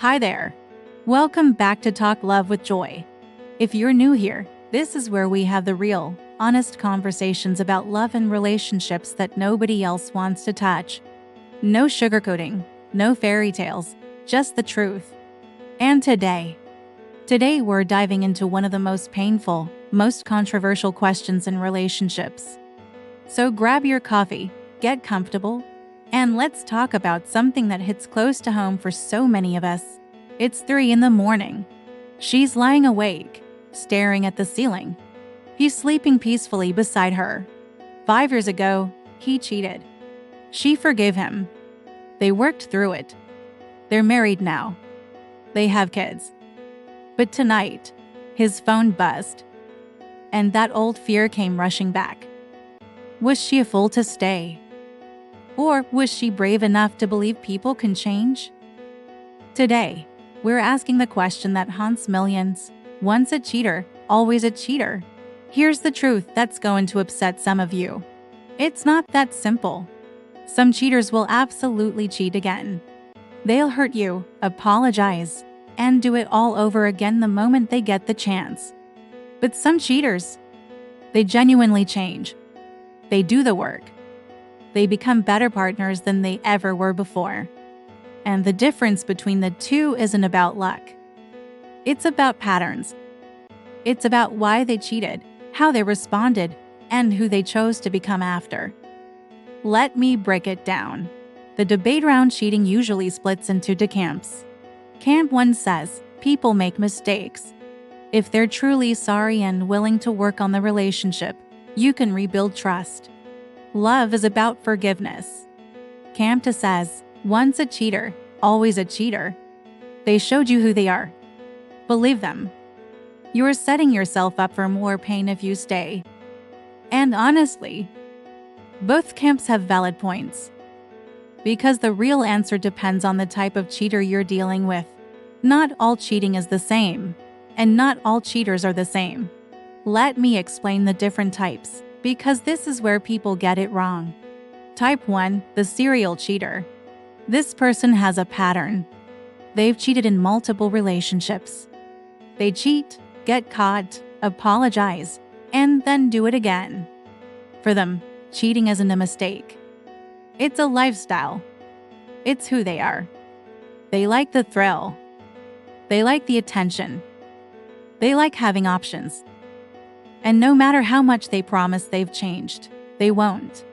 Hi there. Welcome back to Talk Love with Joy. If you're new here, this is where we have the real, honest conversations about love and relationships that nobody else wants to touch. No sugarcoating, no fairy tales, just the truth. And today we're diving into one of the most painful, most controversial questions in relationships. So grab your coffee, get comfortable, and let's talk about something that hits close to home for so many of us. It's 3 a.m. She's lying awake, staring at the ceiling. He's sleeping peacefully beside her. 5 years ago, he cheated. She forgave him. They worked through it. They're married now. They have kids. But tonight, his phone buzzed, and that old fear came rushing back. Was she a fool to stay? Or was she brave enough to believe people can change? Today, we're asking the question that haunts millions. Once a cheater, always a cheater. Here's the truth that's going to upset some of you. It's not that simple. Some cheaters will absolutely cheat again. They'll hurt you, apologize, and do it all over again the moment they get the chance. But some cheaters, they genuinely change. They do the work. They become better partners than they ever were before. And the difference between the two isn't about luck. It's about patterns. It's about why they cheated, how they responded, and who they chose to become after. Let me break it down. The debate around cheating usually splits into two camps. Camp 1 says, people make mistakes. If they're truly sorry and willing to work on the relationship, you can rebuild trust. Love is about forgiveness. Camp 2 says, once a cheater, always a cheater. They showed you who they are. Believe them. You are setting yourself up for more pain if you stay. And honestly, both camps have valid points. Because the real answer depends on the type of cheater you're dealing with. Not all cheating is the same, and not all cheaters are the same. Let me explain the different types, because this is where people get it wrong. Type 1, the serial cheater. This person has a pattern. They've cheated in multiple relationships. They cheat, get caught, apologize, and then do it again. For them, cheating isn't a mistake. It's a lifestyle. It's who they are. They like the thrill. They like the attention. They like having options. And no matter how much they promise they've changed, they won't.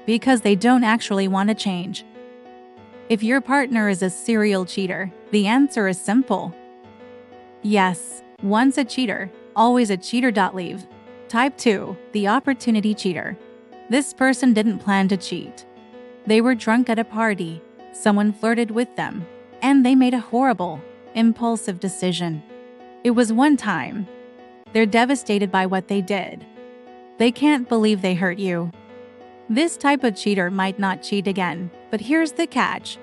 Because they don't actually want to change. If your partner is a serial cheater, the answer is simple. Yes, once a cheater, always a cheater. Leave. Type 2, the opportunity cheater. This person didn't plan to cheat. They were drunk at a party, someone flirted with them, and they made a horrible, impulsive decision. It was one time. They're devastated by what they did. They can't believe they hurt you. This type of cheater might not cheat again, but here's the catch.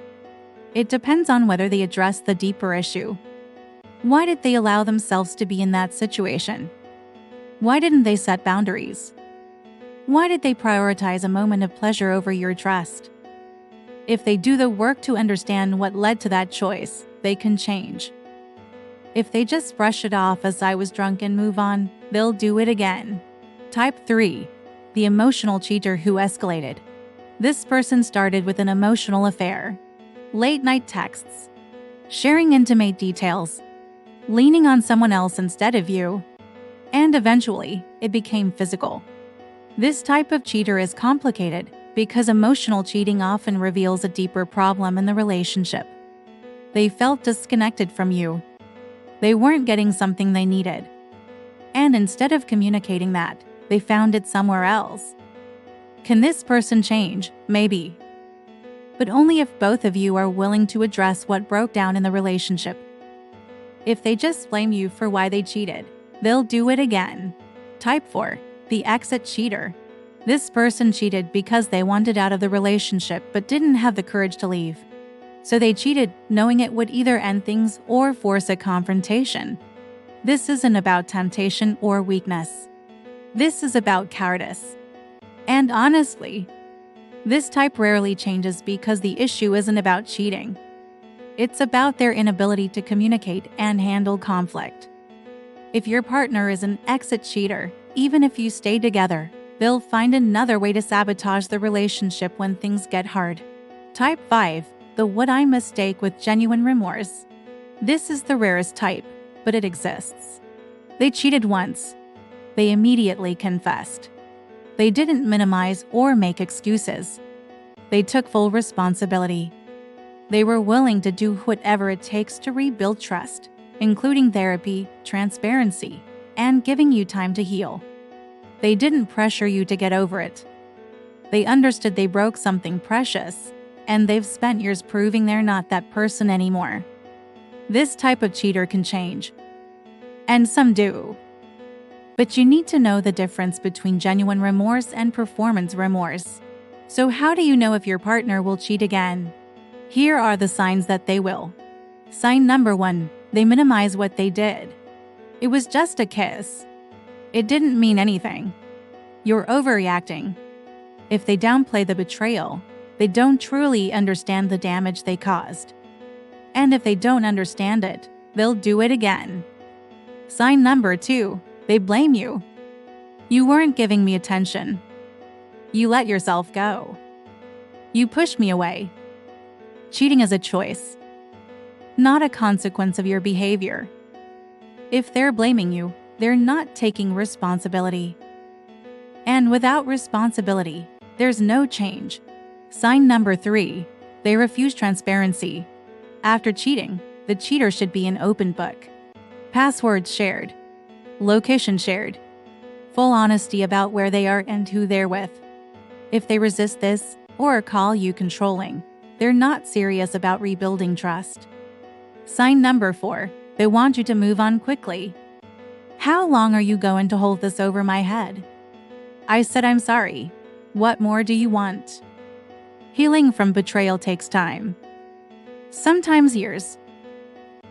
It depends on whether they address the deeper issue. Why did they allow themselves to be in that situation? Why didn't they set boundaries? Why did they prioritize a moment of pleasure over your trust? If they do the work to understand what led to that choice, they can change. If they just brush it off as I was drunk and move on, they'll do it again. Type 3, the emotional cheater who escalated. This person started with an emotional affair. Late-night texts, sharing intimate details, leaning on someone else instead of you, and eventually, it became physical. This type of cheater is complicated because emotional cheating often reveals a deeper problem in the relationship. They felt disconnected from you. They weren't getting something they needed. And instead of communicating that, they found it somewhere else. Can this person change? Maybe. But only if both of you are willing to address what broke down in the relationship. If they just blame you for why they cheated, they'll do it again. Type 4, the exit cheater. This person cheated because they wanted out of the relationship but didn't have the courage to leave. So they cheated knowing it would either end things or force a confrontation. This isn't about temptation or weakness. This is about cowardice. And honestly, this type rarely changes because the issue isn't about cheating. It's about their inability to communicate and handle conflict. If your partner is an exit cheater, even if you stay together, they'll find another way to sabotage the relationship when things get hard. Type 5. The would I mistake with genuine remorse. This is the rarest type, but it exists. They cheated once. They immediately confessed. They didn't minimize or make excuses. They took full responsibility. They were willing to do whatever it takes to rebuild trust, including therapy, transparency, and giving you time to heal. They didn't pressure you to get over it. They understood they broke something precious, and they've spent years proving they're not that person anymore. This type of cheater can change. And some do. But you need to know the difference between genuine remorse and performance remorse. So how do you know if your partner will cheat again? Here are the signs that they will. Sign number 1. They minimize what they did. It was just a kiss. It didn't mean anything. You're overreacting. If they downplay the betrayal, they don't truly understand the damage they caused. And if they don't understand it, they'll do it again. Sign number 2. They blame you. You weren't giving me attention. You let yourself go. You pushed me away. Cheating is a choice, not a consequence of your behavior. If they're blaming you, they're not taking responsibility. And without responsibility, there's no change. Sign number 3. They refuse transparency. After cheating, the cheater should be an open book. Passwords shared. Location shared. Full honesty about where they are and who they're with. If they resist this, or call you controlling, they're not serious about rebuilding trust. Sign number 4. They want you to move on quickly. How long are you going to hold this over my head? I said I'm sorry. What more do you want? Healing from betrayal takes time. Sometimes years.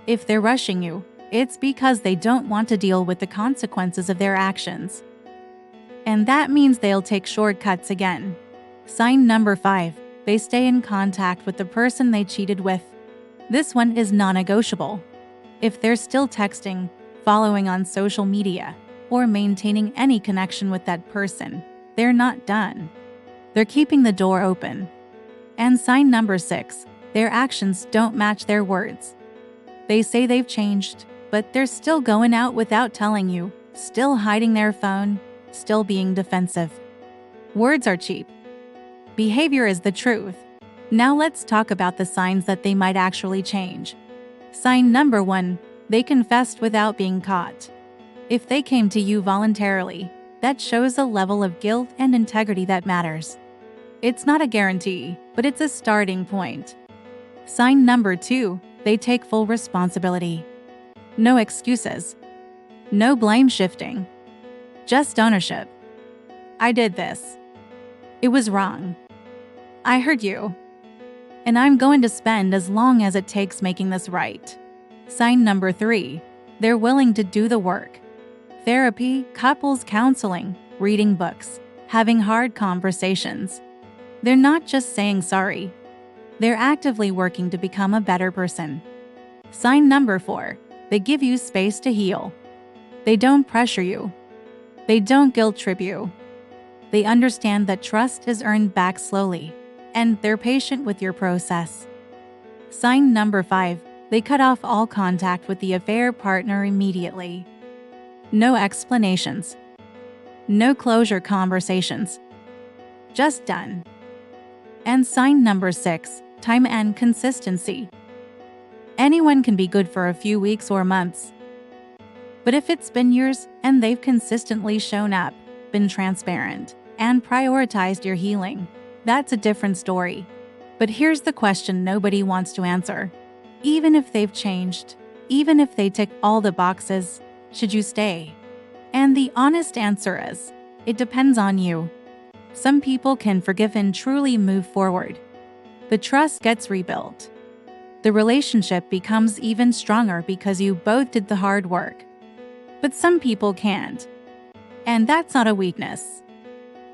If they're rushing you, it's because they don't want to deal with the consequences of their actions. And that means they'll take shortcuts again. Sign number 5. They stay in contact with the person they cheated with. This one is non-negotiable. If they're still texting, following on social media, or maintaining any connection with that person, they're not done. They're keeping the door open. And sign number 6. Their actions don't match their words. They say they've changed, but they're still going out without telling you, still hiding their phone, still being defensive. Words are cheap. Behavior is the truth. Now let's talk about the signs that they might actually change. Sign number 1. They confessed without being caught. If they came to you voluntarily, that shows a level of guilt and integrity that matters. It's not a guarantee, but it's a starting point. Sign number 2. They take full responsibility. No excuses. No blame shifting. Just ownership. I did this. It was wrong. I hurt you. And I'm going to spend as long as it takes making this right. Sign number 3. They're willing to do the work. Therapy, couples counseling, reading books, having hard conversations. They're not just saying sorry. They're actively working to become a better person. Sign number 4. They give you space to heal. They don't pressure you. They don't guilt trip you. They understand that trust is earned back slowly, and they're patient with your process. Sign number 5. They cut off all contact with the affair partner immediately. No explanations. No closure conversations. Just done. And sign number 6. Time and consistency. Anyone can be good for a few weeks or months. But if it's been years and they've consistently shown up, been transparent, and prioritized your healing, that's a different story. But here's the question nobody wants to answer. Even if they've changed, even if they tick all the boxes, should you stay? And the honest answer is, it depends on you. Some people can forgive and truly move forward. The trust gets rebuilt. The relationship becomes even stronger because you both did the hard work. But some people can't. And that's not a weakness.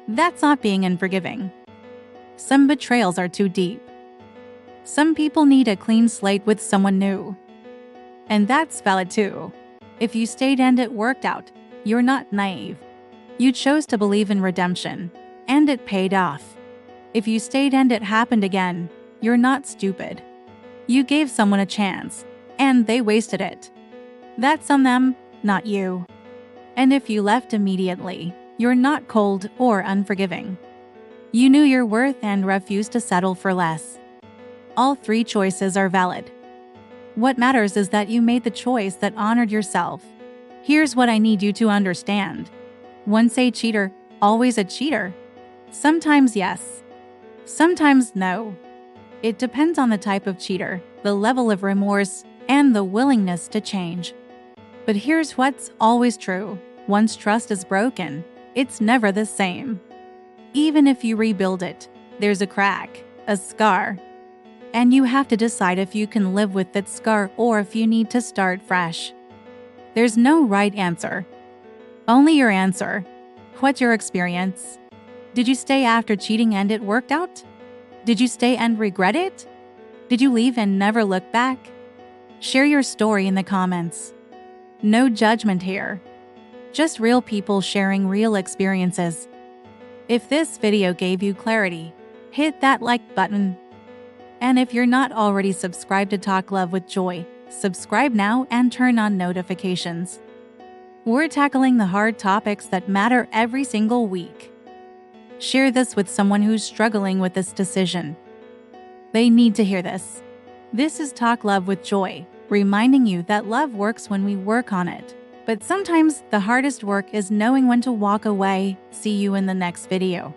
That's not being unforgiving. Some betrayals are too deep. Some people need a clean slate with someone new. And that's valid too. If you stayed and it worked out, you're not naive. You chose to believe in redemption, and it paid off. If you stayed and it happened again, you're not stupid. You gave someone a chance, and they wasted it. That's on them, not you. And if you left immediately, you're not cold or unforgiving. You knew your worth and refused to settle for less. All three choices are valid. What matters is that you made the choice that honored yourself. Here's what I need you to understand. Once a cheater, always a cheater. Sometimes yes. Sometimes no. It depends on the type of cheater, the level of remorse, and the willingness to change. But here's what's always true. Once trust is broken, it's never the same. Even if you rebuild it, there's a crack, a scar. And you have to decide if you can live with that scar or if you need to start fresh. There's no right answer. Only your answer. What's your experience? Did you stay after cheating and it worked out? Did you stay and regret it? Did you leave and never look back? Share your story in the comments. No judgment here. Just real people sharing real experiences. If this video gave you clarity, hit that like button. And if you're not already subscribed to Talk Love with Joy, subscribe now and turn on notifications. We're tackling the hard topics that matter every single week. Share this with someone who's struggling with this decision. They need to hear this. This is Talk Love with Joy, reminding you that love works when we work on it. But sometimes the hardest work is knowing when to walk away. See you in the next video.